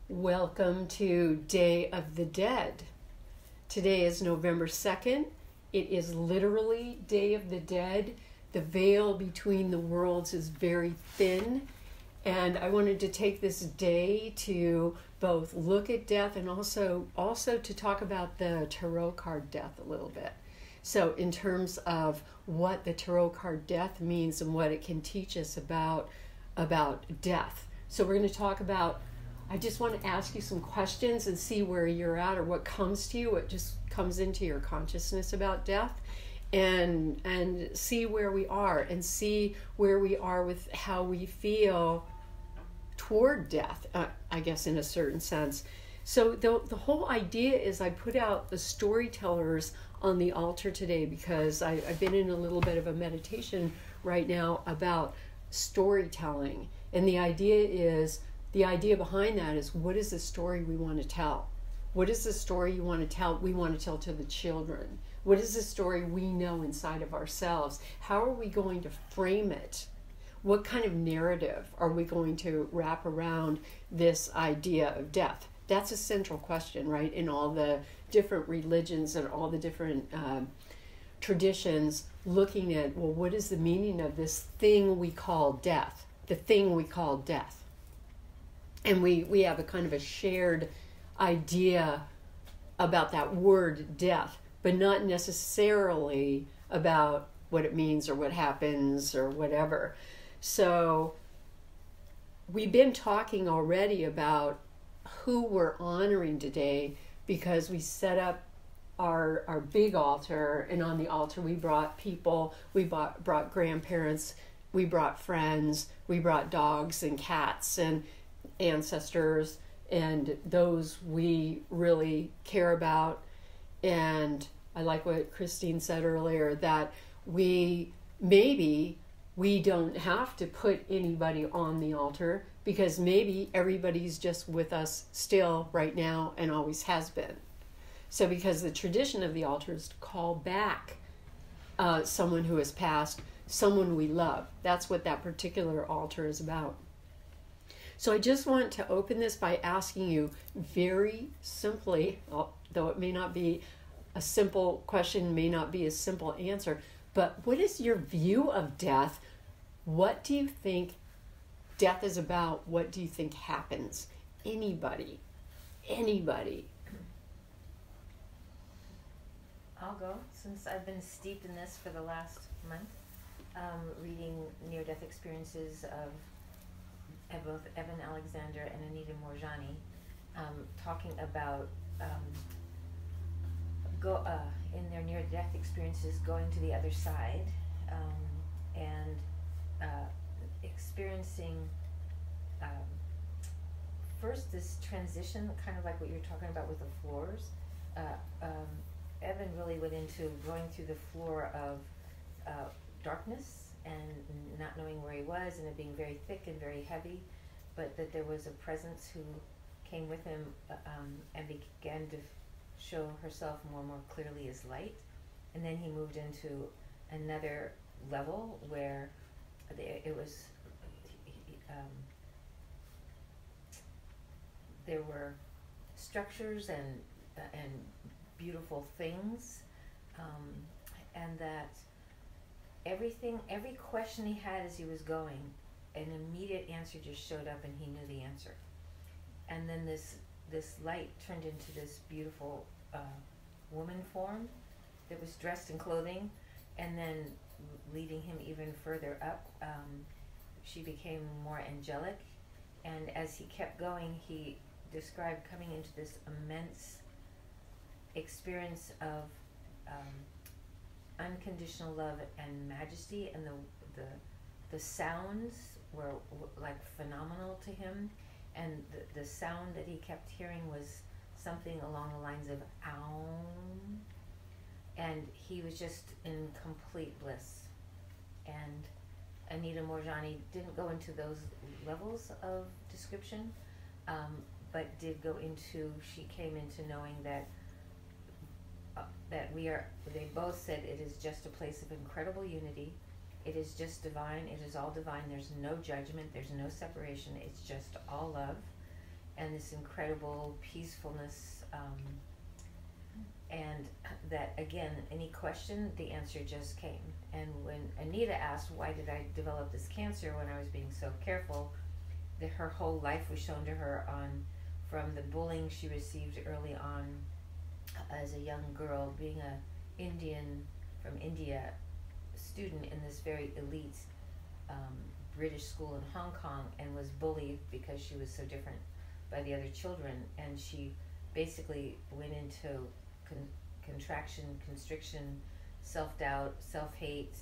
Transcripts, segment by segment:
Welcome to Day of the Dead. Today is November 2nd. It is literally Day of the Dead. The veil between the worlds is very thin. And I wanted to take this day to both look at death and also to talk about the tarot card death a little bit. So in terms of what the tarot card death means and what it can teach us about death. So we're going to talk about, I just want to ask you some questions and see where you're at or what comes to you, what just comes into your consciousness about death, and see where we are and see where we are with how we feel toward death, I guess in a certain sense. So the whole idea is I put out the storytellers on the altar today because I've been in a little bit of a meditation right now about storytelling. And the idea behind that is, what is the story we want to tell? What is the story we want to tell to the children? What is the story we know inside of ourselves? How are we going to frame it? What kind of narrative are we going to wrap around this idea of death? That's a central question, right? In all the different religions and all the different traditions, looking at, well, what is the meaning of this thing we call death? The thing we call death. And we have a kind of a shared idea about that word death, but not necessarily about what it means or what happens or whatever. So we've been talking already about who we're honoring today because we set up our big altar, and on the altar we brought people, we brought grandparents, we brought friends, we brought dogs and cats and ancestors and those we really care about. And I like what Christine said earlier, that maybe we don't have to put anybody on the altar because maybe everybody's just with us still right now and always has been. So because the tradition of the altar is to call back someone who has passed, someone we love. That's what that particular altar is about. So I just want to open this by asking you very simply, though it may not be a simple question, may not be a simple answer, but what is your view of death? What do you think death is about? What do you think happens? Anybody. I'll go, since I've been steeped in this for the last month, reading near-death experiences of both Evan Alexander and Anita Morjani, talking about in their near-death experiences going to the other side, and experiencing first this transition, kind of like what you're talking about with the floors. Evan really went into going through the floor of darkness and not knowing where he was, and it being very thick and very heavy, but that there was a presence who came with him and began to show herself more and more clearly as light. And then he moved into another level where there were structures and beautiful things, and that every question he had as he was going, an immediate answer just showed up and he knew the answer. And then this light turned into this beautiful woman form that was dressed in clothing, and then leading him even further up, she became more angelic. And as he kept going, he described coming into this immense experience of unconditional love and majesty, and the sounds were like phenomenal to him, and the sound that he kept hearing was something along the lines of "Aum," and he was just in complete bliss. And Anita Morjani didn't go into those levels of description, but did go into, she came into knowing that they both said it is just a place of incredible unity. It is just divine. It is all divine. There's no judgment. There's no separation. It's just all love. and this incredible peacefulness, and that, again, any question, the answer just came. And when Anita asked, why did I develop this cancer when I was being so careful, that her whole life was shown to her from the bullying she received early on as a young girl, being a Indian from India student in this very elite British school in Hong Kong, and was bullied because she was so different by the other children, and she basically went into contraction, constriction, self-doubt, self-hate,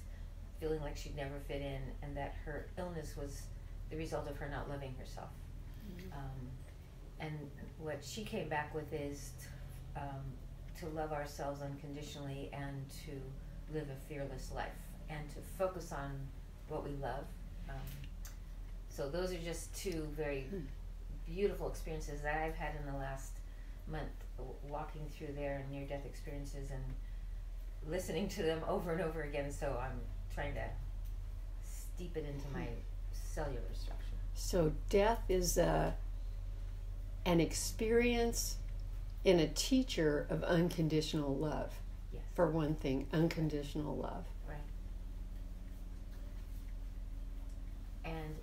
feeling like she'd never fit in, and that her illness was the result of her not loving herself. And what she came back with is to love ourselves unconditionally, and to live a fearless life, and to focus on what we love. So those are just two very beautiful experiences that I've had in the last month, walking through their near-death experiences and listening to them over and over again. So I'm trying to steep it into my cellular structure. So death is an experience and a teacher of unconditional love. Yes. For one thing, unconditional love. Right. And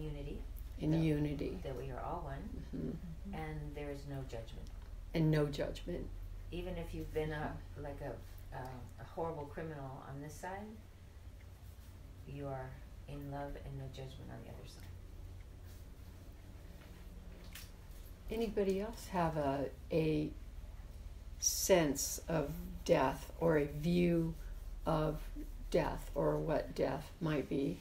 unity. In unity. That we are all one. Mm-hmm. And there is no judgment. And no judgment. Even if you've been a horrible criminal on this side, you are in love and no judgment on the other side. Anybody else have a sense of death, or a view of death, or what death might be?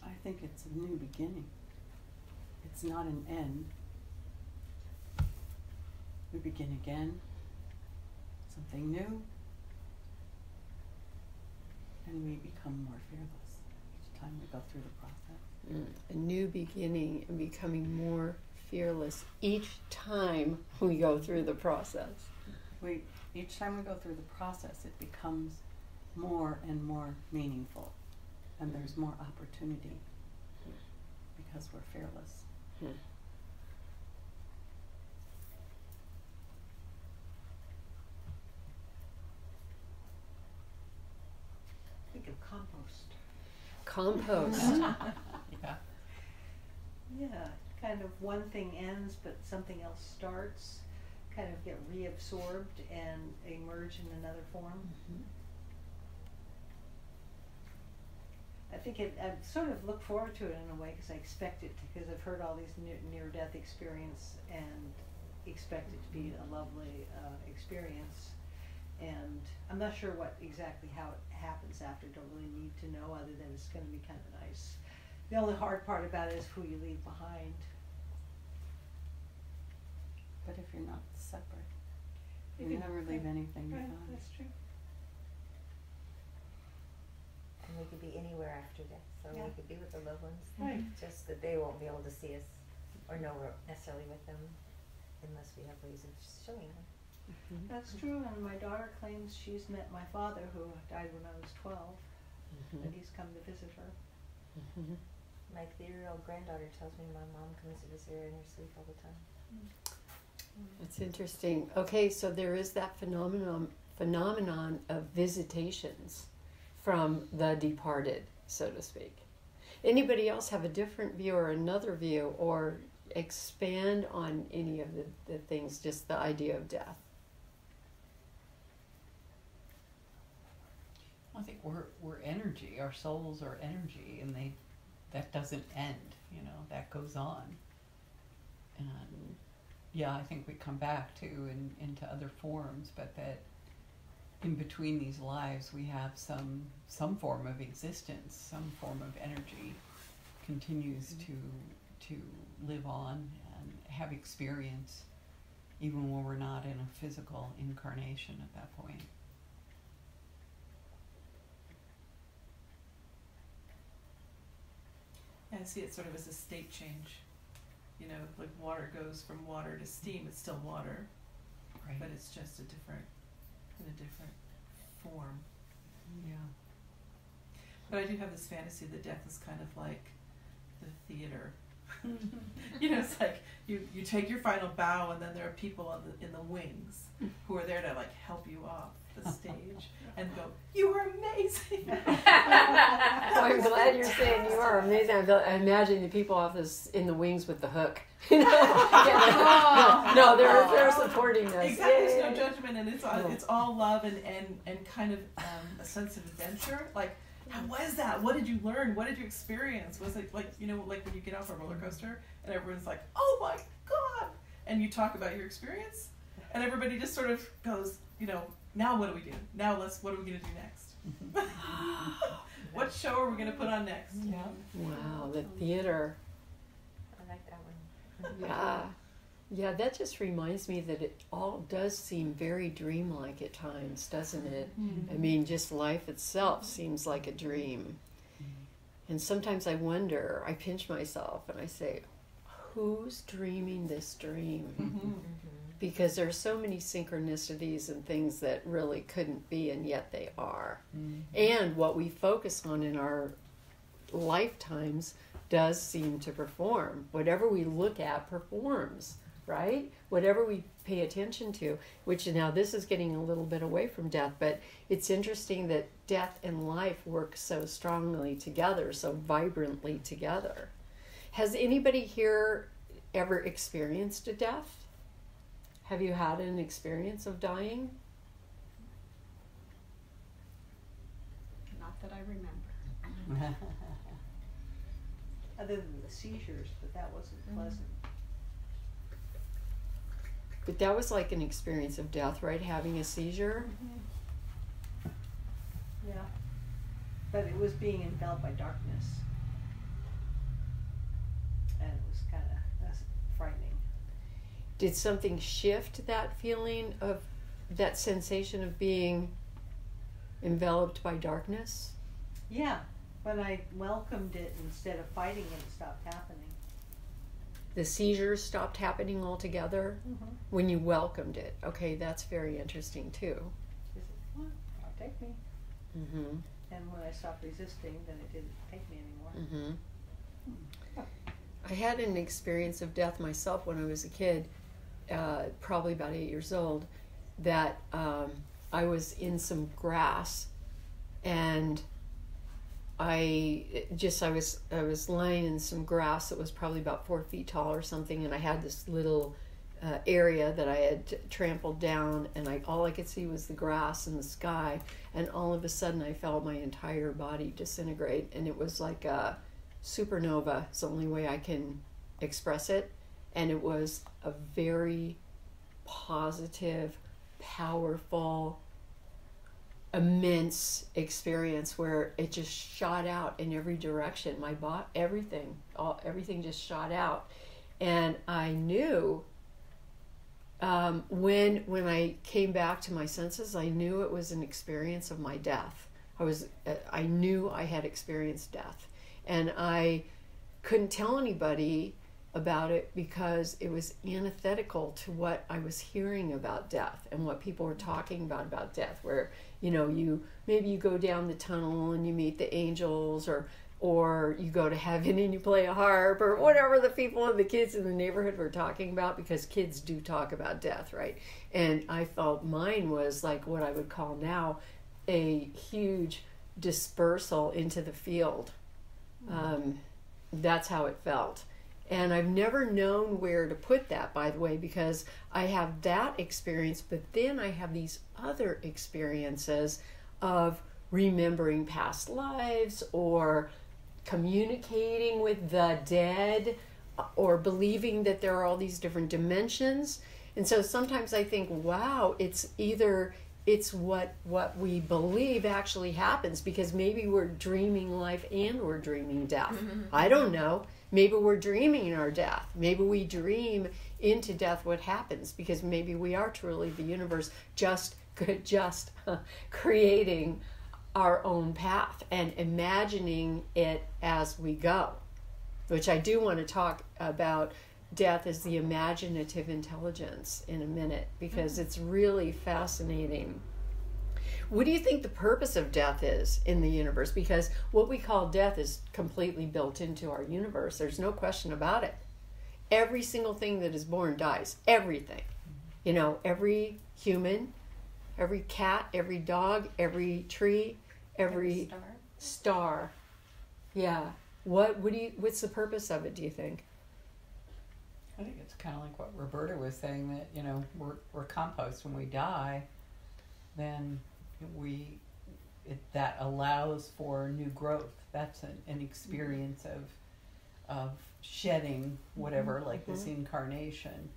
I think it's a new beginning. It's not an end. We begin again, something new, and we become more fearless each time we go through the process. A new beginning and becoming more fearless each time we go through the process. Each time we go through the process, it becomes more and more meaningful, and there's more opportunity because we're fearless. Think of compost. Compost. Yeah. Yeah, kind of one thing ends but something else starts, kind of get reabsorbed and emerge in another form. Mm-hmm. I think I sort of look forward to it in a way because I expect it, because I've heard all these near-death experience and expect it to be a lovely experience. And I'm not sure exactly how it happens after. Don't really need to know, other than it's going to be kind of nice. The only hard part about it is who you leave behind. But if you're not separate, You you can- never leave anything Right, behind. that's true. And we could be anywhere after death, so Yeah. we could be with the loved ones. Right. Just that they won't be able to see us or know we're necessarily with them unless we have ways of showing them. Mm-hmm. That's true, and my daughter claims she's met my father, who died when I was 12, and he's come to visit her. Mm-hmm. My 3-year-old granddaughter tells me my mom comes to visit her in her sleep all the time. That's interesting. Okay, so there is that phenomenon of visitations from the departed, so to speak. Anybody else have a different view or another view, or expand on any of the things, just the idea of death? I think we're energy. Our souls are energy, and that doesn't end. That goes on. And yeah, I think we come back to into other forms, but that in between these lives we have some form of existence, some form of energy continues to live on and have experience, even when we're not in a physical incarnation at that point. I see it sort of as a state change. Like water goes from water to steam, it's still water, Right. but it's just in a different form. Yeah. But I do have this fantasy that death is kind of like the theater. You know, it's like you take your final bow, and then there are people in the wings who are there to like help you off the stage and go, "You were amazing." Oh, I'm glad you're saying you are amazing. I imagine the people off in the wings with the hook. You know? No, they're supporting us. Exactly. Yay. There's no judgment, and it's all love and kind of a sense of adventure. Like, how was that? What did you learn? What did you experience? Was it like, you know, like when you get off a roller coaster and everyone's like, "Oh my God," and you talk about your experience, and everybody just sort of goes, you know, "Now what do we do? Now what are we going to do next? What show are we going to put on next?" Yeah. Wow, the theater. I like that one. Yeah, that just reminds me that it all does seem very dreamlike at times, doesn't it? I mean, just life itself seems like a dream. And sometimes I wonder, I pinch myself and I say, who's dreaming this dream? Because there are so many synchronicities and things that really couldn't be, and yet they are. And what we focus on in our lifetimes does seem to perform. Whatever we look at performs, right? Whatever we pay attention to, which now this is getting a little bit away from death, but it's interesting that death and life work so strongly together, so vibrantly together. Has anybody here ever experienced a death? Have you had an experience of dying? Not that I remember. Other than the seizures, but that wasn't pleasant. But that was like an experience of death, right? Having a seizure? Yeah. But it was being enveloped by darkness. And it was kind of frightening. Did something shift that feeling of that sensation of being enveloped by darkness? Yeah. When I welcomed it instead of fighting it, it stopped happening. The seizures stopped happening altogether when you welcomed it. Okay, that's very interesting too. She said, "Come on, I'll take me." And when I stopped resisting, then it didn't take me anymore. I had an experience of death myself when I was a kid, probably about 8 years old, that I was in some grass, and I was laying in some grass that was probably about 4 feet tall or something, and I had this little area that I had trampled down, and all I could see was the grass and the sky, and all of a sudden I felt my entire body disintegrate, and it was like a supernova. It's the only way I can express it, and it was a very positive, powerful, immense experience where it just shot out in every direction. My body, everything just shot out, and I knew when I came back to my senses, I knew it was an experience of my death. I knew I had experienced death, and I couldn't tell anybody about it because it was antithetical to what I was hearing about death and what people were talking about death, where you go down the tunnel and you meet the angels, or you go to heaven and you play a harp, or whatever the people and the kids in the neighborhood were talking about, because kids do talk about death, right? And I felt mine was like what I would call now a huge dispersal into the field. That's how it felt. And I've never known where to put that, by the way, because I have that experience, but then I have these other experiences of remembering past lives, or communicating with the dead, or believing that there are all these different dimensions. And so sometimes I think, wow, it's what we believe actually happens, because maybe we're dreaming life and we're dreaming death. I don't know. Maybe we're dreaming our death. Maybe we dream into death what happens, because maybe we are truly the universe just creating our own path and imagining it as we go, which I do want to talk about death as the imaginative intelligence in a minute, because it's really fascinating. What do you think the purpose of death is in the universe? Because what we call death is completely built into our universe. There's no question about it. Every single thing that is born dies. Everything. You know, every human, every cat, every dog, every tree, every star. Yeah. What's the purpose of it, do you think? I think it's kind of like what Roberta was saying, that, you know, we're compost. When we die, then that allows for new growth. That's an experience of shedding whatever, like this incarnation,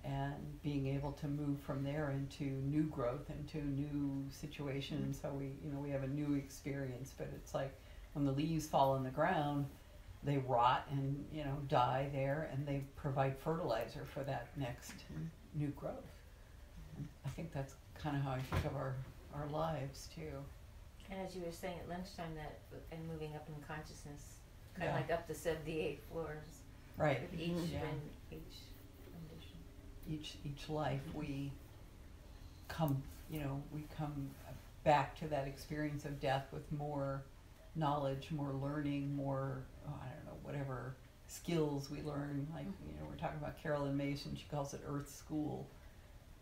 and being able to move from there into new growth, into new situations. So we have a new experience. But it's like when the leaves fall on the ground, they rot and die there, and they provide fertilizer for that next new growth. And I think that's kind of how I think of our lives too. And as you were saying at lunchtime, that and moving up in consciousness, kind of like up to 78 floors. Right. With each rendition. Each life we come back to that experience of death with more knowledge, more learning, more whatever skills we learn. Like we're talking about Carolyn Mason, she calls it Earth School,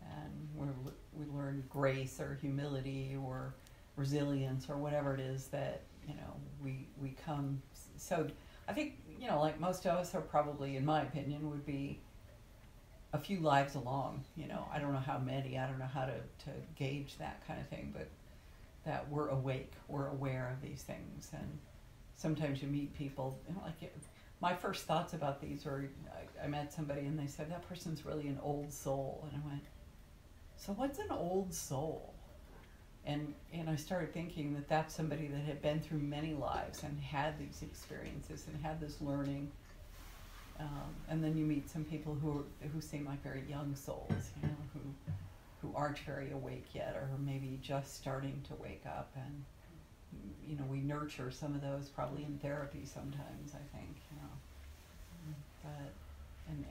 and we learn grace or humility or resilience or whatever it is that we come. So I think like most of us are probably, in my opinion, would be a few lives along. I don't know how many, I don't know how to gauge that kind of thing, but that we're awake, we're aware of these things. And sometimes you meet people, my first thoughts about these were, I met somebody and they said, that person's really an old soul. And I went, so what's an old soul? And I started thinking that that's somebody that had been through many lives and had these experiences and had this learning. And then you meet some people who seem like very young souls, who aren't very awake yet, or maybe just starting to wake up. And we nurture some of those probably in therapy sometimes, I think. But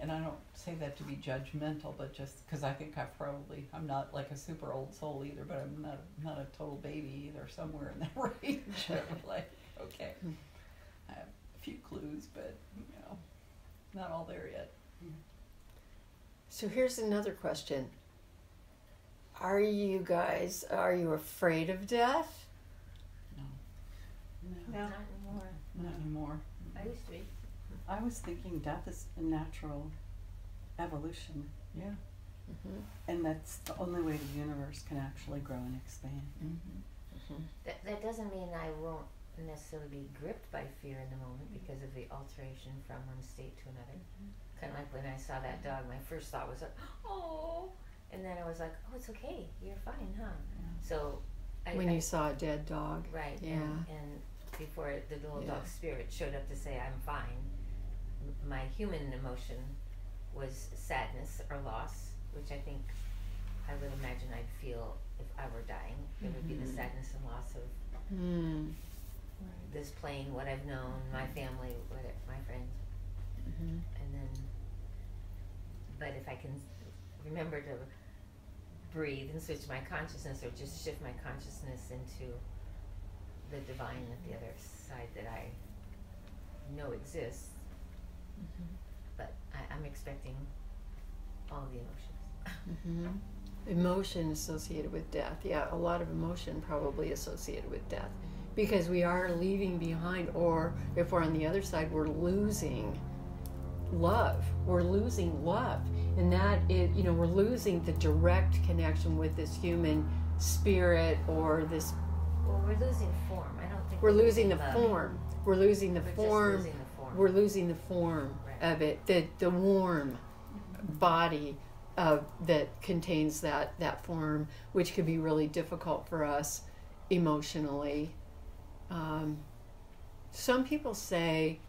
and I don't say that to be judgmental, but just because I think I'm not like a super old soul either, but I'm not a total baby either, somewhere in that range. Like, okay, I have a few clues, but not all there yet. So here's another question. Are you afraid of death? No. Not anymore. Not anymore. I used to be. I was thinking death is a natural evolution. Yeah. And that's the only way the universe can actually grow and expand. That doesn't mean I won't necessarily be gripped by fear in the moment because of the alteration from one state to another. Kind of like when I saw that dog, my first thought was like, oh, and then I was like, oh, it's okay, you're fine, huh? So when you saw a dead dog. Right. Yeah. And before the little dog spirit showed up to say I'm fine, my human emotion was sadness or loss, which I think I would imagine I'd feel if I were dying. It would be the sadness and loss of this plane, what I've known, my family, my friends. And then, but if I can remember to breathe and switch my consciousness, or just shift my consciousness into the divine at the other side that I know exists. But I'm expecting all the emotions. Emotion associated with death. Yeah, a lot of emotion probably associated with death. Because we are leaving behind, or if we're on the other side, we're losing love. We're losing love. And that is, we're losing the direct connection with this human spirit, or this... Well, we're losing form. I don't think we're losing the love. Form. We're losing the form. Just losing the form. We're losing the form of it. The warm body that contains that form, which could be really difficult for us emotionally. Some people say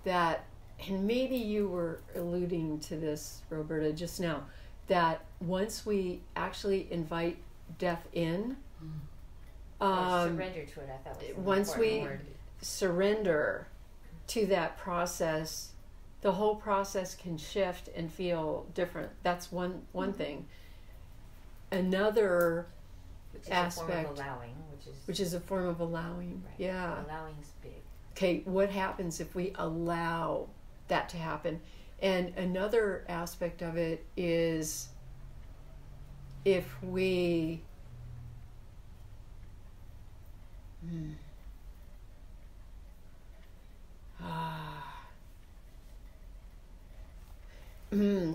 that, and maybe you were alluding to this, Roberta, just now, that once we actually invite death in, surrender to it, I thought was an once we word. surrender to that process, the whole process can shift and feel different. That's one thing. Another Which is aspect, a form of allowing, which is a form of allowing. right. Yeah. Allowing's big. Okay, what happens if we allow that to happen? And another aspect of it is if we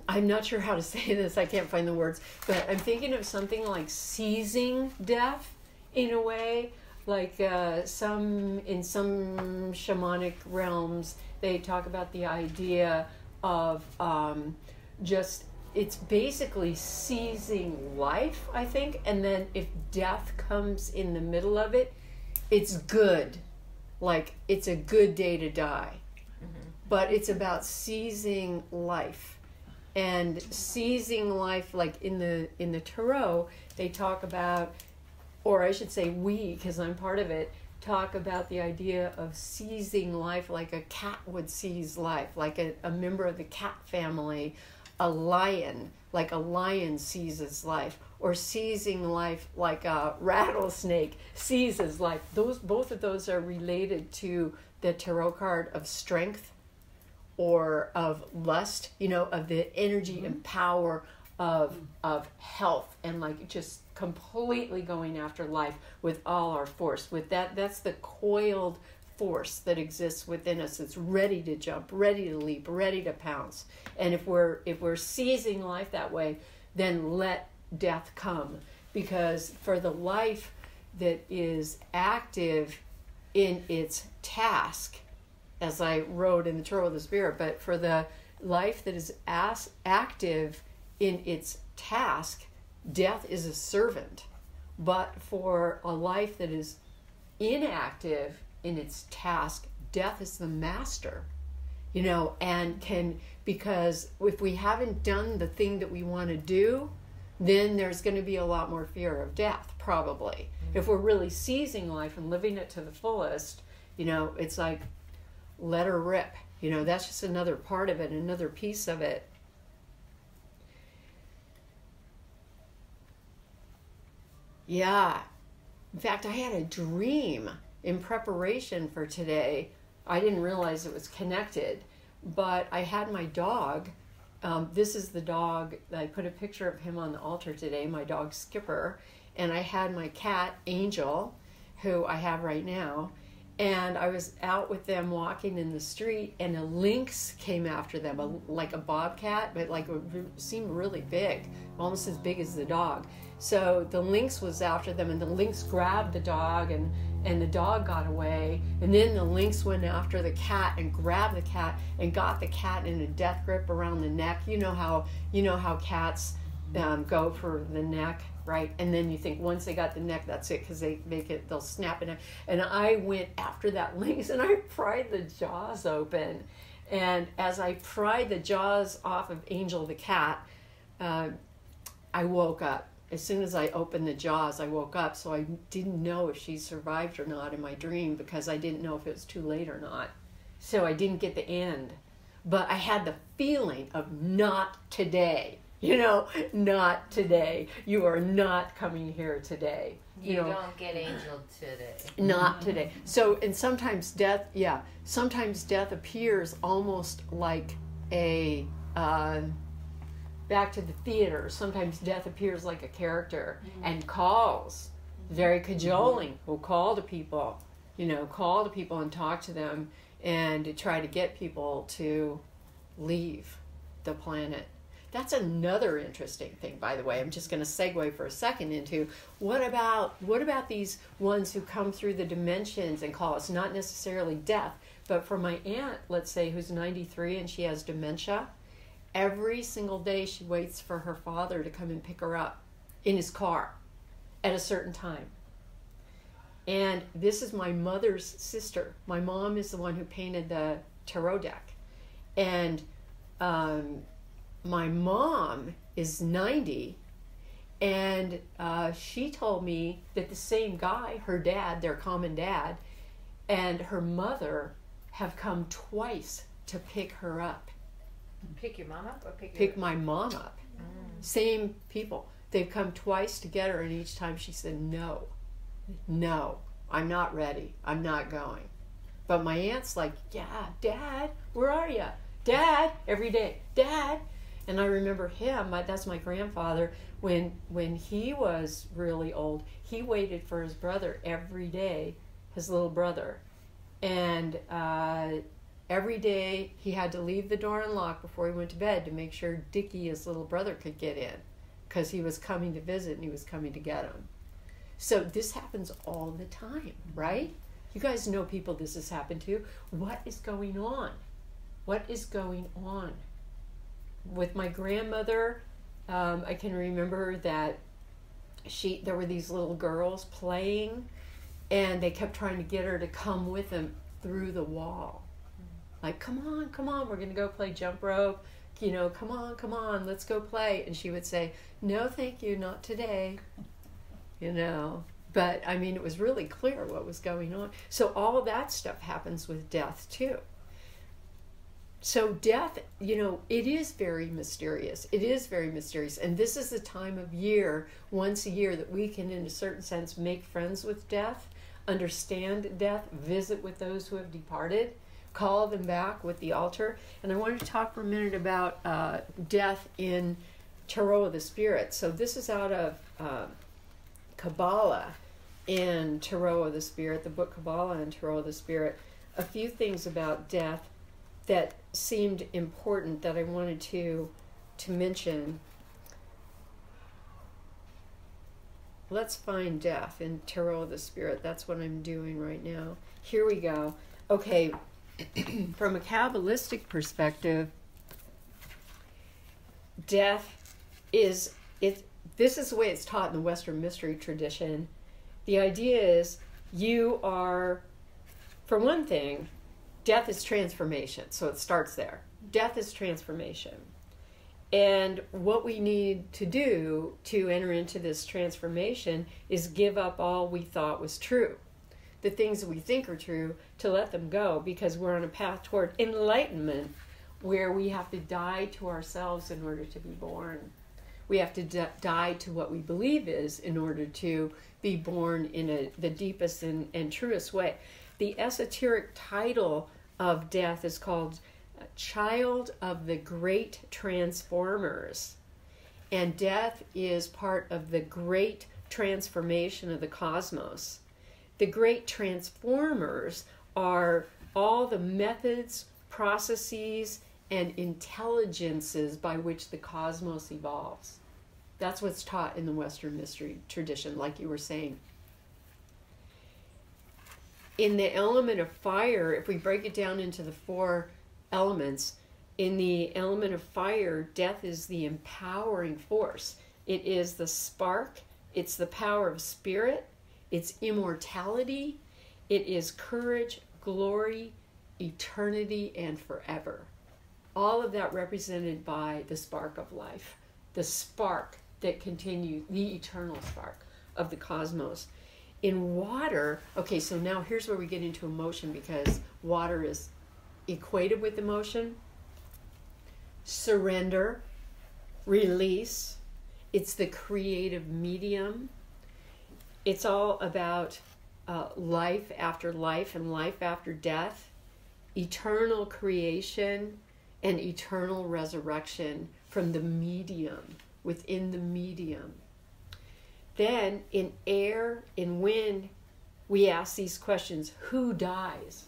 I'm not sure how to say this, I can't find the words, but I'm thinking of something like seizing death in a way, like in some shamanic realms they talk about the idea of just, it's basically seizing life, I think, and then if death comes in the middle of it, it's good, like it's a good day to die. But it's about seizing life. And seizing life, like in the tarot, they talk about, or I should say we, because I'm part of it, talk about the idea of seizing life like a cat would seize life, like a member of the cat family, a lion, like a lion seizes life, or seizing life like a rattlesnake seizes life. Both of those are related to the tarot card of strength or of lust, of the energy and power of health, and like just completely going after life with all our force. With that's the coiled force that exists within us. It's ready to jump, ready to leap, ready to pounce. And if we're seizing life that way, then let death come. Because for the life that is active in its task, as I wrote in the Tarot of the Spirit, but for the life that is active in its task, death is a servant. But for a life that is inactive in its task, death is the master. And because if we haven't done the thing that we want to do, then there's going to be a lot more fear of death, probably. If we're really seizing life and living it to the fullest, it's like, let her rip. That's just another part of it, another piece of it. Yeah. In fact, I had a dream in preparation for today. I didn't realize it was connected, but I had my dog. This is the dog. I put a picture of him on the altar today, my dog Skipper. And I had my cat, Angel, who I have right now. And I was out with them walking in the street, and a lynx came after them, like a bobcat, but seemed really big, almost as big as the dog. So the lynx was after them, and the lynx grabbed the dog, and the dog got away. And then the lynx went after the cat and grabbed the cat and got the cat in a death grip around the neck. You know how cats go for the neck, right? And then you think once they got the neck, that's it, because they'll snap it. And I went after that lynx, and I pried the jaws open. And as I pried the jaws off of Angel the cat, I woke up. As soon as I opened the jaws, I woke up. So I didn't know if she survived or not in my dream, because I didn't know if it was too late or not. So I didn't get the end. But I had the feeling of not today. Not today. You are not coming here today. You don't get Angel today. Not today. So, and sometimes death appears almost like a, back to the theater, sometimes death appears like a character and calls, very cajoling, will call to people, and talk to them and to try to get people to leave the planet. That's another interesting thing, by the way. I'm just going to segue for a second into what about these ones who come through the dimensions and call us, not necessarily death, but for my aunt, let's say, who's 93 and she has dementia, every single day she waits for her father to come and pick her up in his car at a certain time. And this is my mother's sister. My mom is the one who painted the tarot deck. And my mom is 90, and she told me that the same guy, her dad, their common dad, and her mother have come twice to pick her up. Pick your mom up or pick my mom up. Same people. They've come twice to get her, and each time she said, no, I'm not ready. I'm not going. But my aunt's like, yeah, Dad, where are you? Dad, every day, Dad. And I remember him, that's my grandfather, when he was really old, he waited for his brother every day, his little brother. And every day he had to leave the door unlocked before he went to bed to make sure Dickie, his little brother, could get in, because he was coming to visit and he was coming to get him. So this happens all the time, right? You guys know people this has happened to. What is going on? What is going on? With my grandmother, I can remember that there were these little girls playing, and they kept trying to get her to come with them through the wall. Like, come on, we're going to go play jump rope. Come on, let's go play. And she would say, no, thank you, not today. But I mean, it was really clear what was going on. So all of that stuff happens with death too. So death, it is very mysterious. It is very mysterious. And this is the time of year, once a year, that we can, in a certain sense, make friends with death, understand death, visit with those who have departed, call them back with the altar. And I wanted to talk for a minute about death in Tarot of the Spirit. So this is out of Kabbalah in Tarot of the Spirit, the book Kabbalah and Tarot of the Spirit. A few things about death that seemed important that I wanted to mention. Let's find death in Tarot of the Spirit. That's what I'm doing right now. Here we go. Okay, from a Kabbalistic perspective, death is, this is the way it's taught in the Western mystery tradition. The idea is you are, for one thing, death is transformation. So it starts there. Death is transformation. And what we need to do to enter into this transformation is give up all we thought was true. The things that we think are true, to let them go, because we're on a path toward enlightenment where we have to die to ourselves in order to be born. We have to die to what we believe is in order to be born in the deepest and truest way. The esoteric title of death is called Child of the Great Transformers. And death is part of the great transformation of the cosmos. The great transformers are all the methods, processes, and intelligences by which the cosmos evolves. That's what's taught in the Western mystery tradition, like you were saying. In the element of fire, if we break it down into the 4 elements, in the element of fire, death is the empowering force. It is the spark. It's the power of spirit. It's immortality. It is courage, glory, eternity, and forever. All of that represented by the spark of life, the spark that continues, the eternal spark of the cosmos. In water, okay, so now here's where we get into emotion, because water is equated with emotion. Surrender, release. It's the creative medium. It's all about life after life and life after death, eternal creation and eternal resurrection from the medium, within the medium. Then in air, in wind, we ask these questions. Who dies?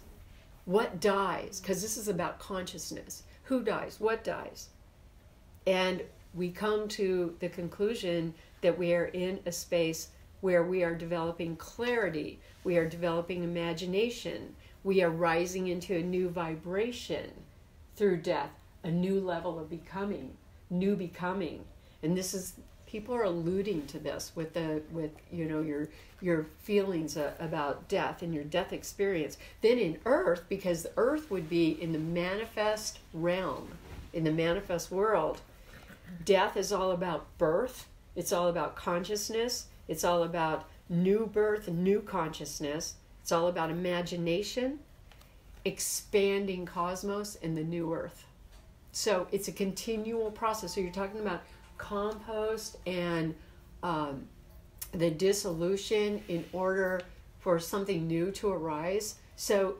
What dies? Because this is about consciousness. Who dies? What dies? And we come to the conclusion that we are in a space where we are developing clarity. We are developing imagination. We are rising into a new vibration through death, a new level of becoming, new becoming. And this is, people are alluding to this with your feelings about death and your death experience. Then in earth, because the earth would be in the manifest realm, in the manifest world, death is all about birth. It's all about consciousness. It's all about new birth, new consciousness. It's all about imagination, expanding cosmos, and the new earth. So it's a continual process. So you're talking about compost and the dissolution in order for something new to arise. So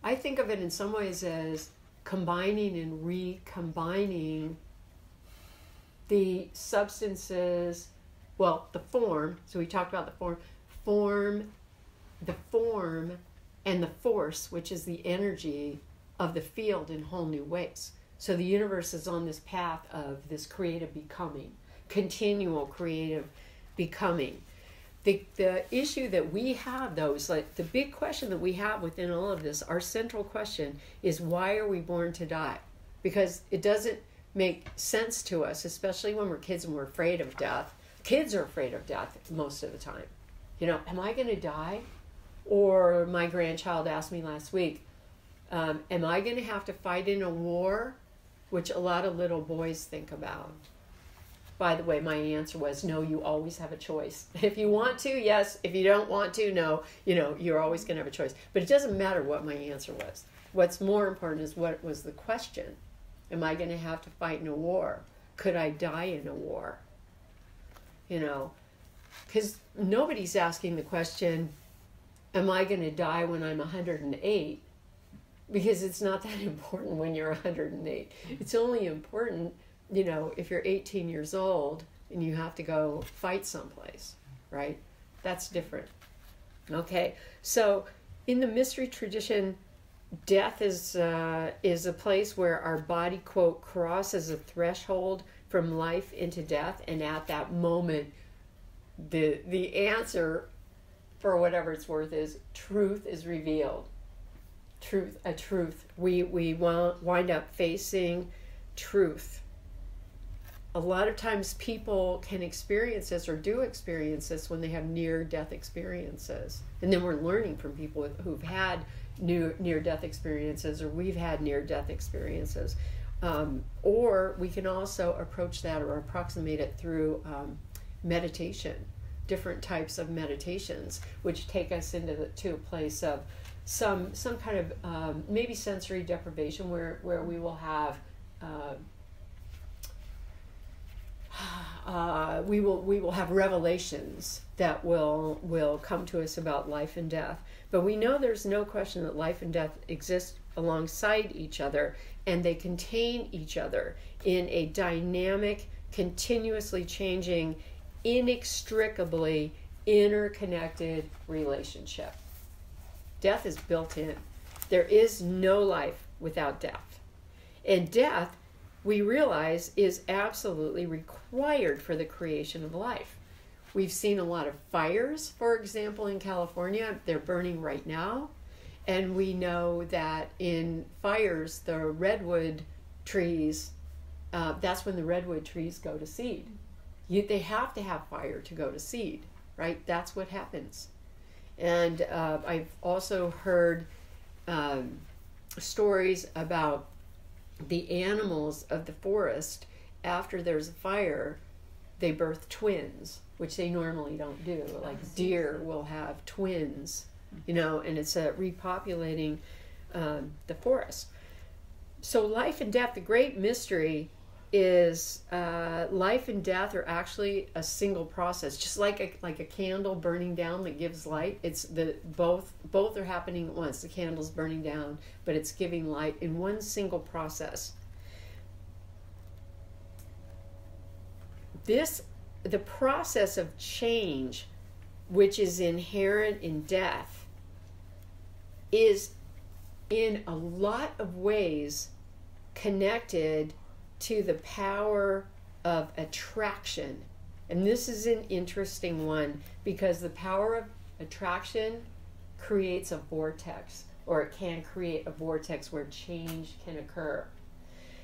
I think of it in some ways as combining and recombining the substances, the form. So we talked about the form and the force, which is the energy of the field in whole new ways. So the universe is on this path of this creative becoming, continual creative becoming. The issue that we have, though, is like the big question that we have within all of this, our central question is, why are we born to die? Because it doesn't make sense to us, especially when we're kids and we're afraid of death. Kids are afraid of death most of the time. Am I going to die? Or my grandchild asked me last week, am I going to have to fight in a war? Which a lot of little boys think about. By the way, my answer was, no, you always have a choice. If you want to, yes. If you don't want to, no. You're always going to have a choice. But it doesn't matter what my answer was. What's more important is what was the question. Am I going to have to fight in a war? Could I die in a war? Because nobody's asking the question, am I going to die when I'm 108? Because it's not that important when you're 108. It's only important, if you're 18 years old and you have to go fight someplace, right? That's different. Okay, so in the mystery tradition, death is a place where our body, quote, crosses a threshold from life into death, and at that moment, the answer, for whatever it's worth, is truth is revealed. Truth. We wind up facing truth. A lot of times people can experience this or do experience this when they have near-death experiences. And then we're learning from people who've had near-death experiences, or we've had near-death experiences. Or we can also approach that or approximate it through meditation, different types of meditations, which take us to a place of some kind of maybe sensory deprivation, where we will have we will have revelations that will come to us about life and death. But we know there's no question that life and death exist alongside each other, and they contain each other in a dynamic, continuously changing, inextricably interconnected relationship. Death is built in. There is no life without death. And death, we realize, is absolutely required for the creation of life. We've seen a lot of fires, for example, in California. They're burning right now. And we know that in fires, the redwood trees, that's when the redwood trees go to seed. They have to have fire to go to seed, right? That's what happens. And I've also heard stories about the animals of the forest. After there's a fire, they birth twins, which they normally don't do. Like deer will have twins, and it's repopulating the forest. So life and death, the great mystery is life and death are actually a single process, just like a candle burning down that gives light. It's both are happening at once. The candle's burning down, but it's giving light in one single process. The process of change, which is inherent in death, is in a lot of ways connected to the power of attraction. And this is an interesting one, because the power of attraction creates a vortex, or it can create a vortex where change can occur.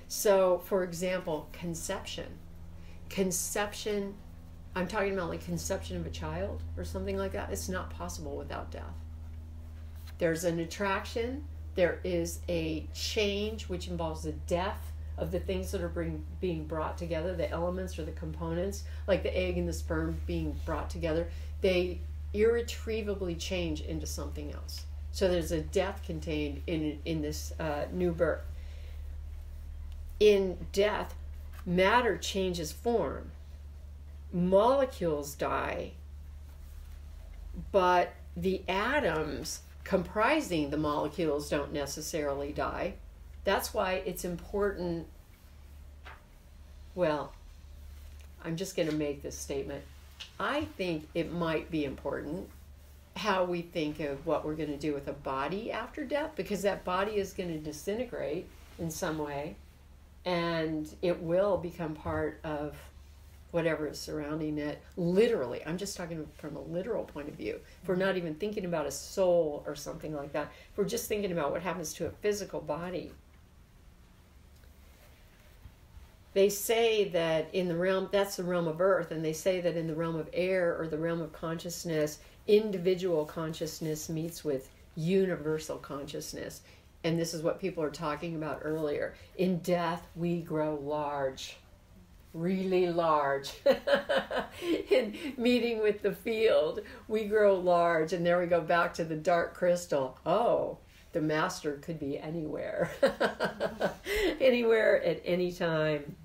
So, for example, conception, I'm talking about like conception of a child or something like that. It's not possible without death. There's an attraction, there is a change which involves the death of the things that are being brought together, the elements or the components, like the egg and the sperm being brought together. They irretrievably change into something else. So there's a death contained in this new birth. In death, matter changes form, molecules die, but the atoms comprising the molecules don't necessarily die. That's why it's important. Well, I'm just going to make this statement. I think it might be important how we think of what we're going to do with a body after death, because that body is going to disintegrate in some way, and it will become part of whatever is surrounding it. Literally, I'm just talking from a literal point of view. If we're not even thinking about a soul or something like that, if we're just thinking about what happens to a physical body. They say that in the realm, that's the realm of earth, and they say that in the realm of air or the realm of consciousness, individual consciousness meets with universal consciousness. And this is what people are talking about earlier. In death, we grow large, really large. In meeting with the field, we grow large. And there we go back to the dark crystal. Oh, the master could be anywhere. Anywhere at any time.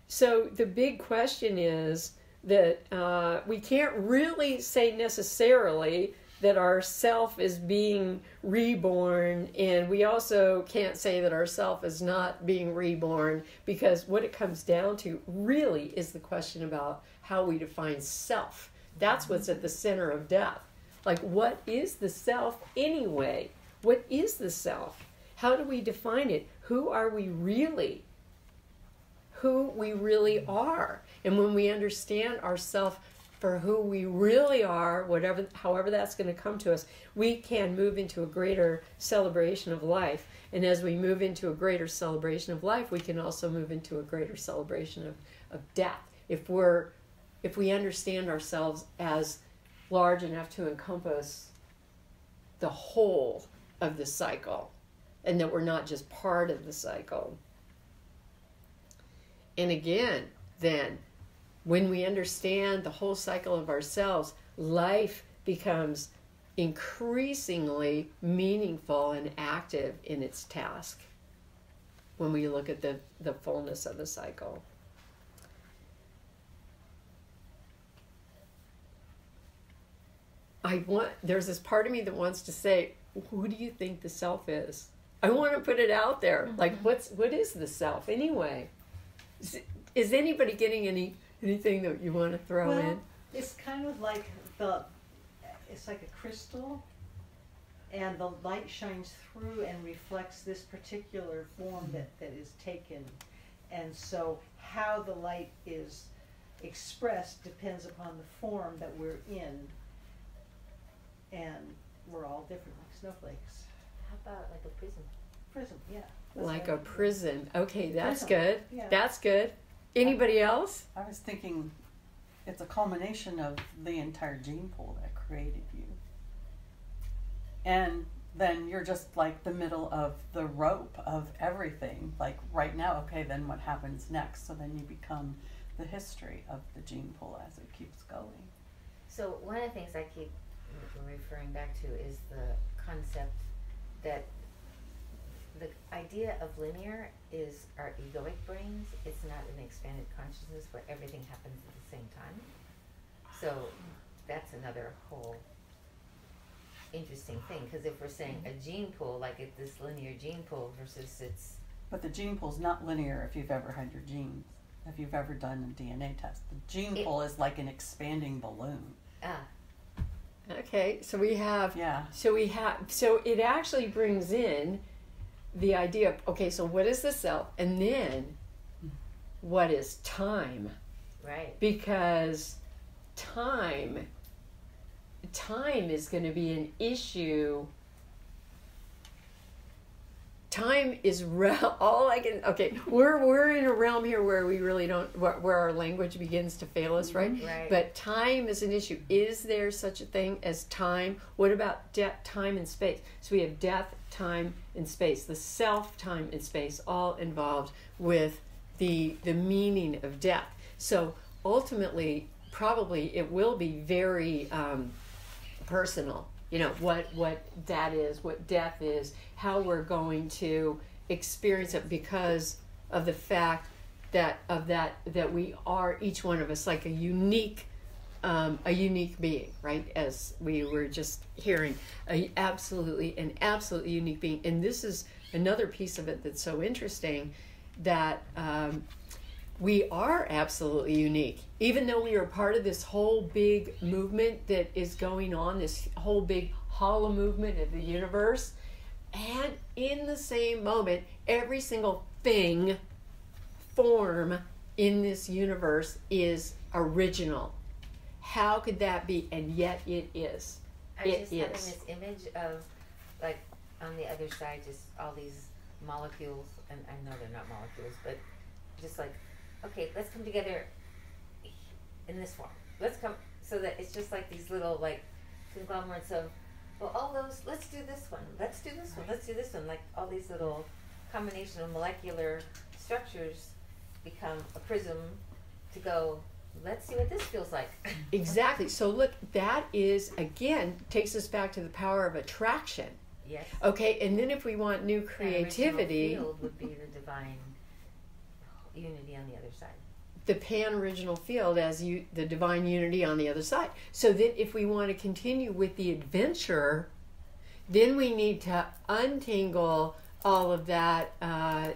So the big question is that we can't really say necessarily that our self is being reborn, and we also can't say that our self is not being reborn, because what it comes down to really is the question about how we define self. That's what's at the center of death. Like, what is the self anyway? What is the self? How do we define it? Who are we really? Who we really are. And when we understand ourself for who we really are, however that's going to come to us, we can move into a greater celebration of life. And as we move into a greater celebration of life, we can also move into a greater celebration of death. If we understand ourselves as large enough to encompass the whole of the cycle, and that we're not just part of the cycle. And again, then, when we understand the whole cycle of ourselves, life becomes increasingly meaningful and active in its task when we look at the fullness of the cycle. There's this part of me that wants to say, who do you think the self is? I want to put it out there. Like, what is the self anyway? Is anybody getting anything that you want to throw in? It's kind of like it's like a crystal, and the light shines through and reflects this particular form that is taken. And so how the light is expressed depends upon the form that we're in. And we're all different, like snowflakes. How about like a prism? Prism, yeah. Like a prism. Okay, that's Prism. good. Yeah. That's good. Anybody else? I was thinking it's a culmination of the entire gene pool that created you. And then you're just like the middle of the rope of everything. Like right now, okay, then what happens next? So then you become the history of the gene pool as it keeps going. So one of the things I keep referring back to is the concept that the idea of linear is our egoic brains. It's not an expanded consciousness where everything happens at the same time. So that's another whole interesting thing, because if we're saying a gene pool, like it's this linear gene pool versus it's... But the gene pool's not linear if you've ever had your genes, if you've ever done a DNA test. The gene pool is like an expanding balloon. Okay, so we have... Yeah. So it actually brings in the idea of, okay, so what is the self? And then, what is time? Right. Because time is going to be an issue. Time is all I can. Okay, we're in a realm here where we really don't, where our language begins to fail us, right? Right. But time is an issue. Is there such a thing as time? What about time and space? So we have death, time, and space. The self, time, and space, all involved with the meaning of death. So ultimately, probably it will be very personal. You know, what that is, what death is, how we're going to experience it, because of the fact that we are, each one of us, like a unique being, right? As we were just hearing, an absolutely unique being. And this is another piece of it that's so interesting, that we are absolutely unique, even though we are part of this whole big movement that is going on, this whole big hollow movement of the universe. And in the same moment, every single form in this universe is original. How could that be? And yet it is. I was just having this image of, like, on the other side, just all these molecules, and I know they're not molecules, but just like, okay, let's come together in this form. Let's come, so that it's just like these little, like, conglomerates of, well, all those, let's do this one, let's do this one, let's do this one. Like, all these little combination of molecular structures become a prism to go, let's see what this feels like. Exactly. So look, that is, again, takes us back to the power of attraction. Yes. Okay, and then if we want new creativity, the field would be the divine unity on the other side. The pan-original field as the divine unity on the other side. So then if we want to continue with the adventure, then we need to untangle all of that,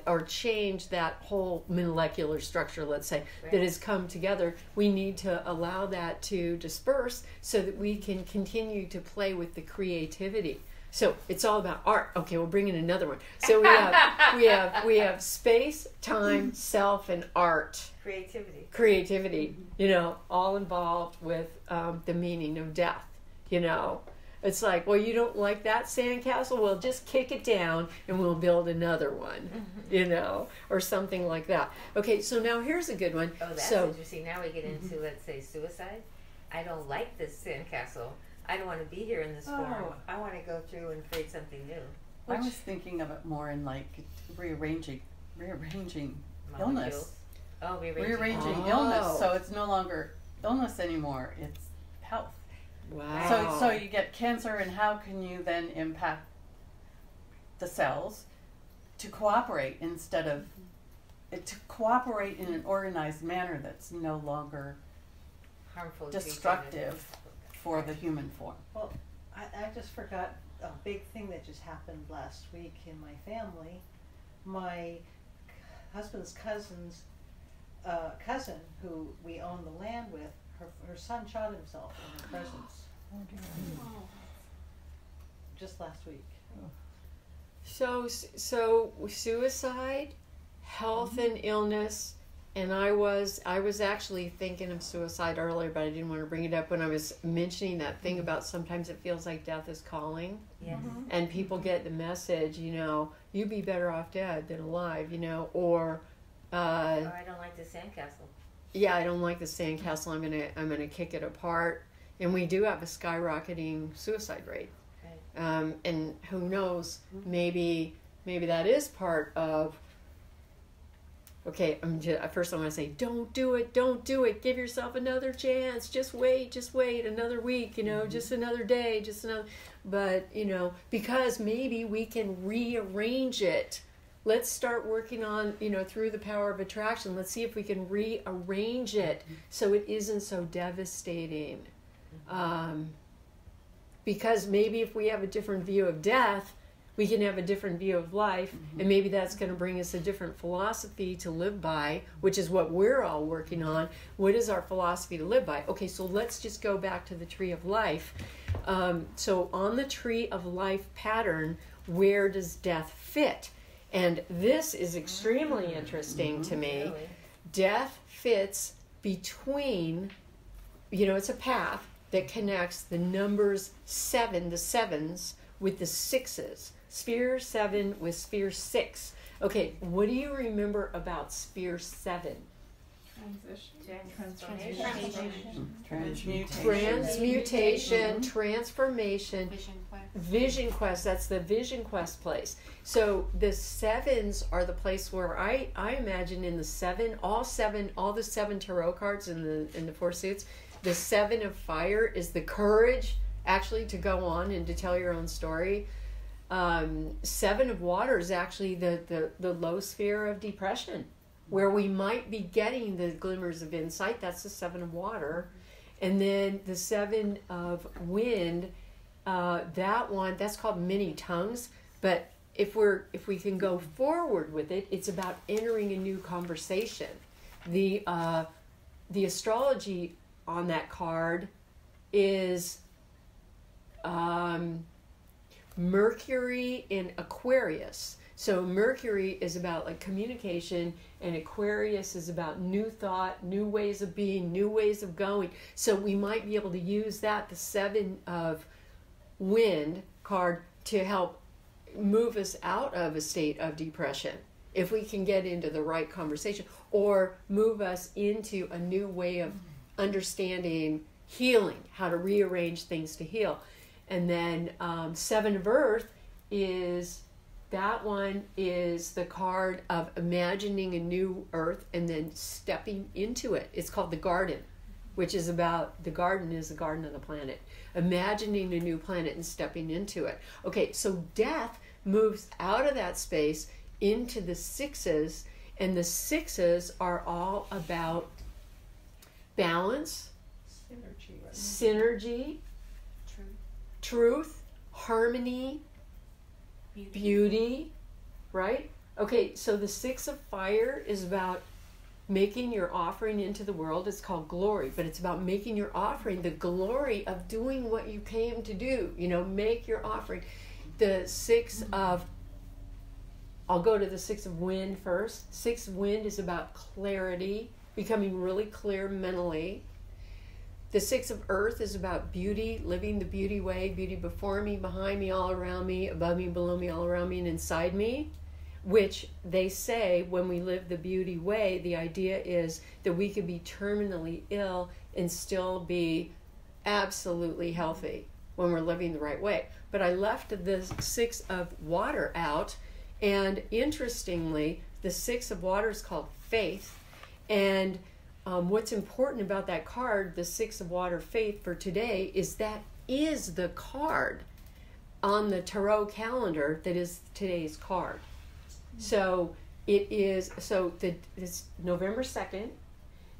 or change that whole molecular structure, let's say, Right. that has come together. We need to allow that to disperse so that we can continue to play with the creativity. So it's all about art. Okay, we'll bring in another one. So we have space, time, self, and art. Creativity. You know, all involved with the meaning of death. You know, it's like, well, you don't like that sandcastle? Well, just kick it down and we'll build another one. You know, or something like that. Okay, so now here's a good one. Oh, that's interesting. Now we get into, let's say, suicide. I don't like this sandcastle. I don't want to be here in this form. I want to go through and create something new. I was thinking of it more in like rearranging illness. Molecules. Oh, Rearranging illness, so it's no longer illness anymore. It's health. Wow. So you get cancer, and how can you then impact the cells to cooperate instead of to cooperate in an organized manner that's no longer harmful, destructive for the human form. Well, I just forgot a big thing that just happened last week in my family. My husband's cousin's cousin, who we own the land with, her son shot himself in her presence. Oh dear. Just last week. So suicide, health and illness, and I was actually thinking of suicide earlier, but I didn't want to bring it up when I was mentioning that thing about sometimes it feels like death is calling. Yes. And people get the message, you know, you'd be better off dead than alive, you know, or I don't like the sandcastle. Yeah, I don't like the sandcastle. I'm gonna kick it apart. And we do have a skyrocketing suicide rate. Right. And who knows? Maybe that is part of. Okay, first I want to say, don't do it. Give yourself another chance. Just wait another week. You know, just another day, But you know, because maybe we can rearrange it. Let's start working on, you know, through the power of attraction. Let's see if we can rearrange it so it isn't so devastating. Because maybe if we have a different view of death, we can have a different view of life, and maybe that's going to bring us a different philosophy to live by, which is what we're all working on. What is our philosophy to live by? Okay, so let's just go back to the tree of life. So on the tree of life pattern, where does death fit? And this is extremely interesting to me. Really? Death fits between, you know, it's a path that connects the numbers 7, the 7s, with the 6s. Sphere 7 with sphere 6. Okay, what do you remember about sphere 7? Transmutation, transformation, vision quest. That's the vision quest place. So the 7s are the place where I imagine in the all the 7 tarot cards in the 4 suits. The 7 of fire is the courage actually to go on and to tell your own story. 7 of water is actually the low sphere of depression. where we might be getting the glimmers of insight. That's the 7 of water. And then the 7 of wind, that one, that's called many tongues. But if we can go forward with it, it's about entering a new conversation. The astrology on that card is Mercury in Aquarius. So Mercury is about like communication, and Aquarius is about new thought, new ways of being, new ways of going. So we might be able to use that, the 7 of wind card, to help move us out of a state of depression if we can get into the right conversation, or move us into a new way of understanding healing, how to rearrange things to heal. And then 7 of earth is, that one is the card of imagining a new earth and then stepping into it. It's called the garden, which is about, the garden is the garden of the planet. Imagining a new planet and stepping into it. Okay, so death moves out of that space into the 6s, and the 6s are all about balance, synergy, truth, harmony, beauty, right? Okay, so the 6 of fire is about making your offering into the world. It's called glory, but it's about making your offering, the glory of doing what you came to do. You know, make your offering. The 6 of, I'll go to the 6 of wind first. 6 of wind is about clarity, becoming really clear mentally. The 6 of earth is about beauty, living the beauty way, beauty before me, behind me, all around me, above me, below me, all around me, and inside me, which they say when we live the beauty way, the idea is that we could be terminally ill and still be absolutely healthy when we're living the right way. But I left the 6 of water out, and interestingly, the 6 of water is called faith. And what's important about that card, the 6 of water, faith, for today, is that is the card on the tarot calendar that is today's card. So it is, so it's November 2nd,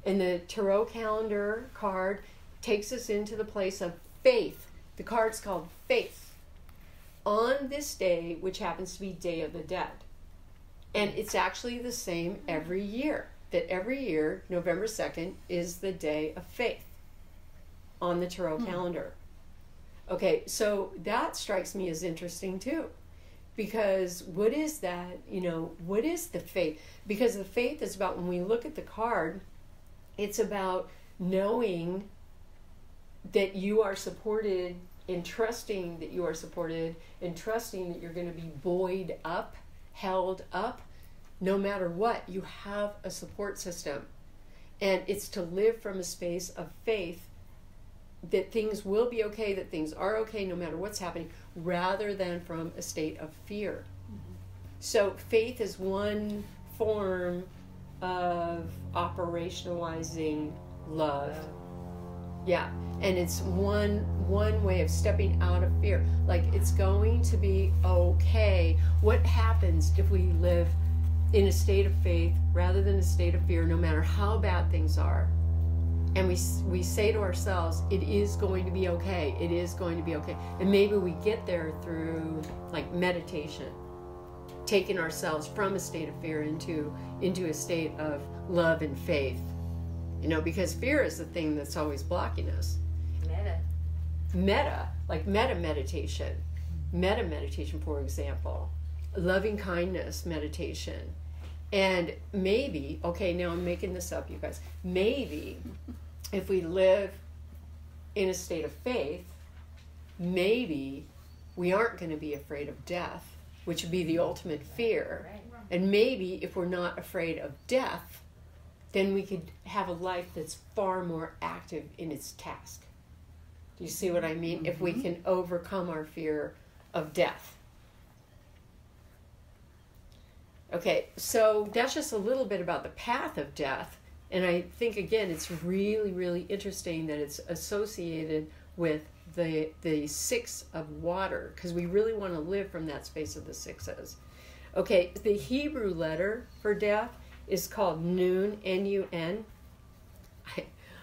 and the tarot calendar card takes us into the place of faith. The card's called faith. On this day, which happens to be Day of the Dead. And it's actually the same every year. That every year, November 2nd, is the day of faith on the tarot calendar. Okay, so that strikes me as interesting too. Because what is that, you know, what is the faith? Because the faith is about, when we look at the card, it's about knowing that you are supported, and trusting that you are supported, and trusting that you're going to be buoyed up, held up, no matter what. You have a support system. And it's to live from a space of faith that things will be okay, that things are okay no matter what's happening, rather than from a state of fear. So faith is one form of operationalizing love. Yeah, and it's one way of stepping out of fear. Like, it's going to be okay. What happens if we live in a state of faith rather than a state of fear, no matter how bad things are? And we say to ourselves, it is going to be okay. It is going to be okay. And maybe we get there through like meditation, taking ourselves from a state of fear into a state of love and faith. You know, because fear is the thing that's always blocking us. Meta, like meta meditation, for example, loving kindness meditation. And maybe, okay, now I'm making this up, you guys, maybe if we live in a state of faith, maybe we aren't going to be afraid of death, which would be the ultimate fear. And maybe if we're not afraid of death, then we could have a life that's far more active in its task. Do you see what I mean? If we can overcome our fear of death. Okay, so that's just a little bit about the path of death. And I think, again, it's really, really interesting that it's associated with the 6 of water, because we really want to live from that space of the 6s. Okay, the Hebrew letter for death is called Nun, N-U-N.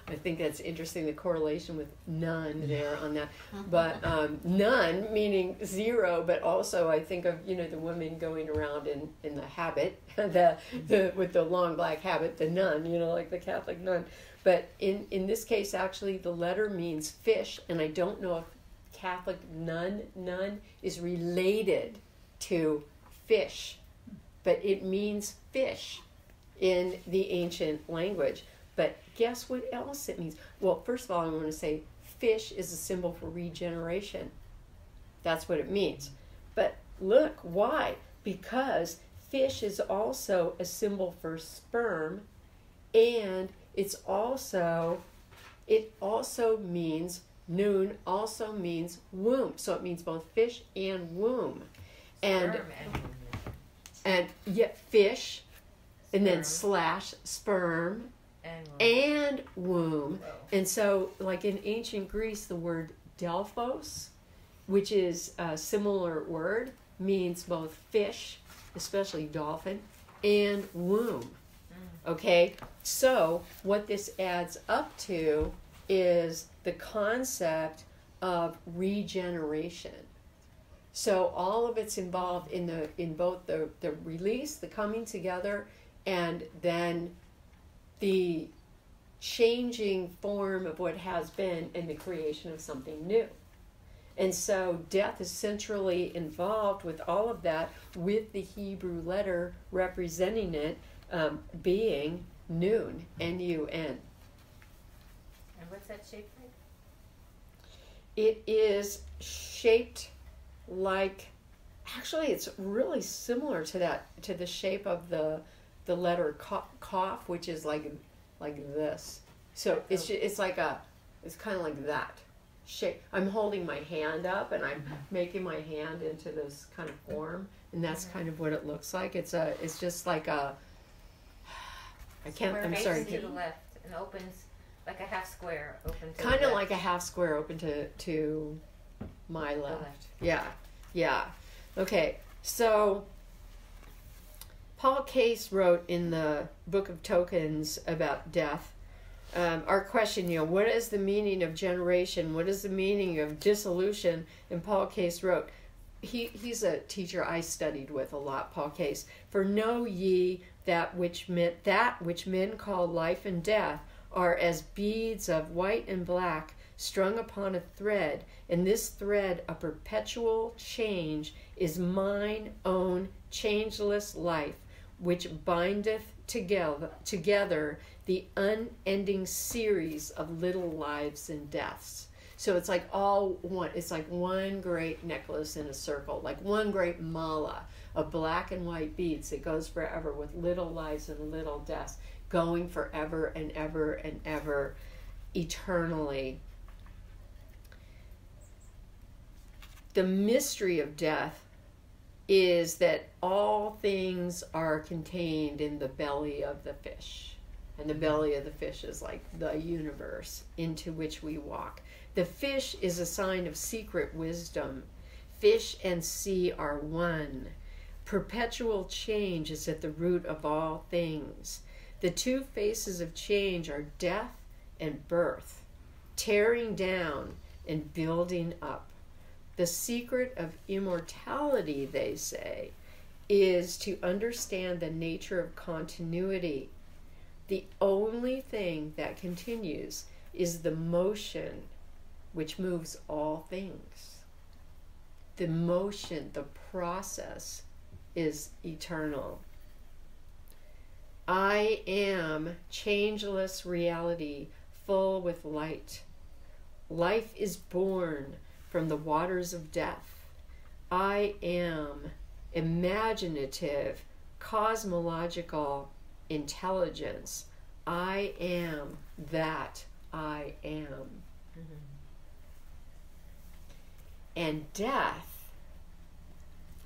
I think that's interesting, the correlation with none there on that. But none meaning zero, but also I think of, you know, the women going around in the habit, with the long black habit, the nun, you know, like the Catholic nun. But in this case, actually, the letter means fish, and I don't know if Catholic nun is related to fish, but it means fish in the ancient language. But guess what else it means? Well, first of all, I want to say fish is a symbol for regeneration. That's what it means. But look, why? Because fish is also a symbol for sperm, and it also means, Nun also means womb. So it means both fish and womb. And yet fish, and then slash sperm, and womb. Whoa. And so, like in ancient Greece, the word Delphos, which is a similar word, means both fish, especially dolphin, and womb. Okay? So, what this adds up to is the concept of regeneration. So, all of it's involved in both the release, the coming together, and then the changing form of what has been and the creation of something new. And so death is centrally involved with all of that, with the Hebrew letter representing it being Nun, N-U-N. And what's that shape like? It is shaped like, actually it's really similar to the shape of the letter Kaf, which is like this. So it's kind of like that shape. I'm holding my hand up and I'm making my hand into this kind of form, and that's kind of what it looks like. It's just like a. I'm sorry. To the left and opens like a half square open to Kind the of left. like a half square open to my left. Yeah. Okay, so Paul Case wrote in the Book of Tokens about death. Our question, what is the meaning of generation? What is the meaning of dissolution? And Paul Case wrote, he's a teacher I studied with a lot, Paul Case. For know ye that which men call life and death are as beads of white and black strung upon a thread, and this thread a perpetual change is mine own changeless life, which bindeth together the unending series of little lives and deaths. So it's like all one. It's like one great necklace in a circle, like one great mala of black and white beads that goes forever with little lives and little deaths, going forever and ever and ever, eternally. The mystery of death is that all things are contained in the belly of the fish. And the belly of the fish is like the universe into which we walk. The fish is a sign of secret wisdom. Fish and sea are one. Perpetual change is at the root of all things. The two faces of change are death and birth, tearing down and building up. The secret of immortality, they say, is to understand the nature of continuity. The only thing that continues is the motion which moves all things. The motion, the process, is eternal. I am changeless reality, full with light. Life is born from the waters of death. I am imaginative, cosmological intelligence. I am that I am. Mm-hmm. And death,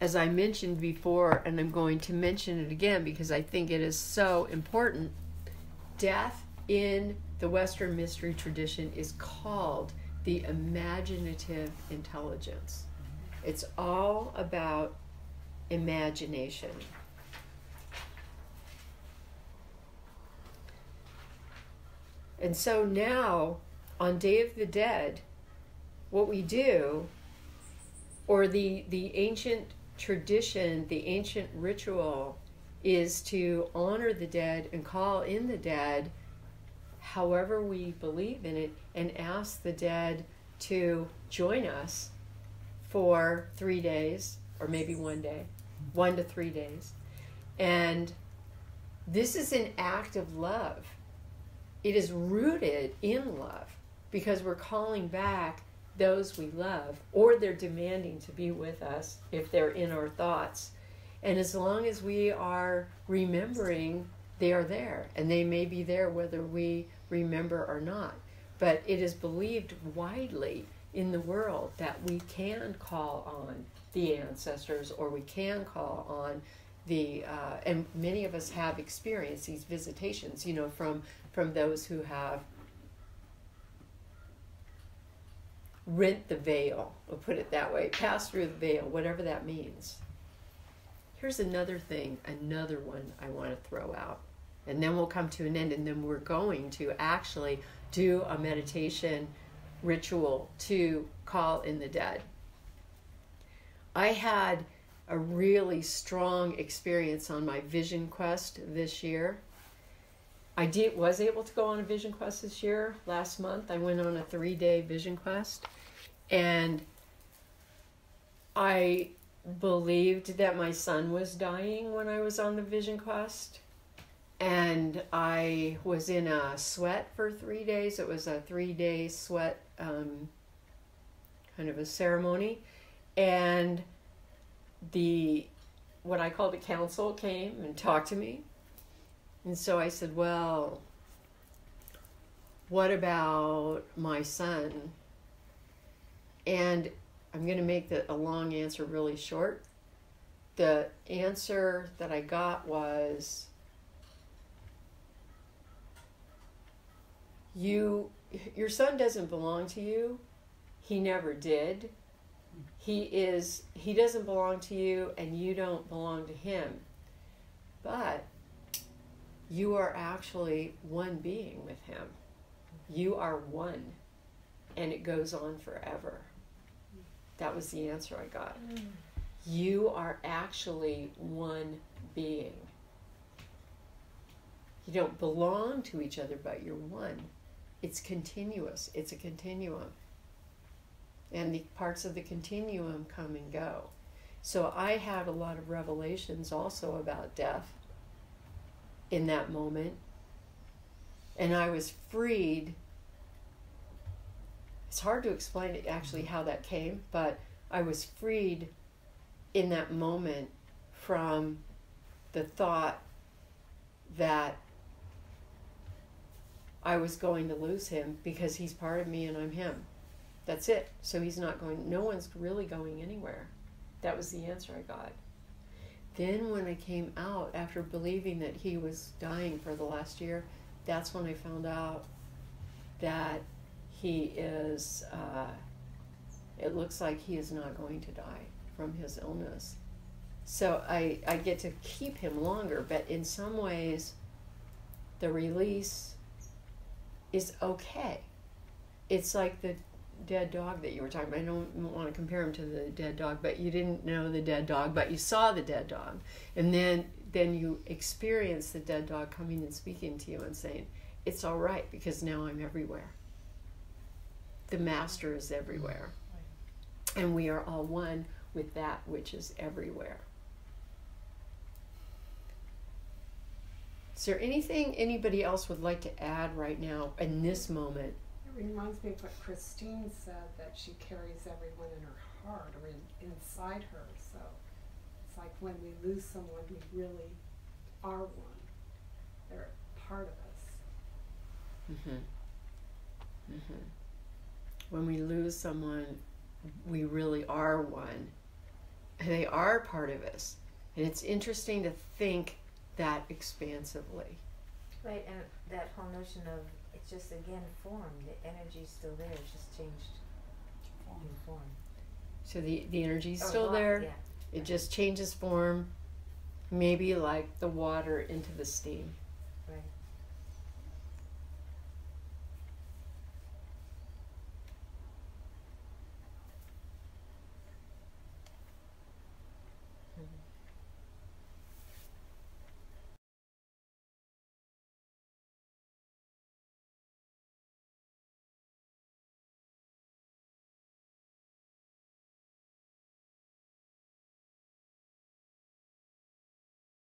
as I mentioned before, and I'm going to mention it again because I think it is so important, death in the Western mystery tradition is called the imaginative intelligence. It's all about imagination. And so now, on Day of the Dead, what we do, or the ancient tradition, the ancient ritual, is to honor the dead and call in the dead however we believe in it, and ask the dead to join us for 3 days, or maybe 1 day, 1 to 3 days. And this is an act of love. It is rooted in love, because we're calling back those we love, or they're demanding to be with us if they're in our thoughts. And as long as we are remembering, they are there, and they may be there whether we remember or not. But it is believed widely in the world that we can call on the ancestors, or we can call on the, and many of us have experienced these visitations, you know, from those who have rent the veil, we'll put it that way, pass through the veil, whatever that means. Here's another thing, another one I want to throw out. And then we'll come to an end, and then we're going to actually do a meditation ritual to call in the dead. I had a really strong experience on my vision quest this year. I was able to go on a vision quest this year. Last month I went on a 3-day vision quest, and I believed that my son was dying when I was on the vision quest, and I was in a sweat for 3 days. It was a 3-day sweat kind of a ceremony, and what I called a council came and talked to me. And so I said, well, what about my son? And I'm going to make a long answer really short. The answer that I got was, your son doesn't belong to you. He never did. He doesn't belong to you, and you don't belong to him. But you are actually one being with him. You are one, and it goes on forever. That was the answer I got. You are actually one being. You don't belong to each other, but you're one. It's continuous. It's a continuum. And the parts of the continuum come and go. So I had a lot of revelations also about death in that moment. And I was freed. It's hard to explain it, actually how that came, but I was freed in that moment from the thought that I was going to lose him, because he's part of me and I'm him. That's it. So no one's really going anywhere. That was the answer I got. Then when I came out, after believing that he was dying for the last year, that's when I found out that he is, it looks like he is not going to die from his illness. So I get to keep him longer, but in some ways, the release is okay. It's like the dead dog that you were talking about. I don't want to compare him to the dead dog, but you didn't know the dead dog, but you saw the dead dog. And then you experience the dead dog coming and speaking to you and saying, it's all right, because now I'm everywhere. The master is everywhere. And we are all one with that which is everywhere. Is there anything anybody else would like to add right now in this moment? It reminds me of what Christine said, that she carries everyone in her heart or inside her. So it's like when we lose someone, we really are one. They're part of us. Mm-hmm. Mm-hmm. When we lose someone, we really are one. And they are part of us. And it's interesting to think that expansively. Right, and that whole notion of it's just again form. The energy's still there. It's just changed in form. So the energy's still there. Yeah. It just changes form, maybe like the water into the steam.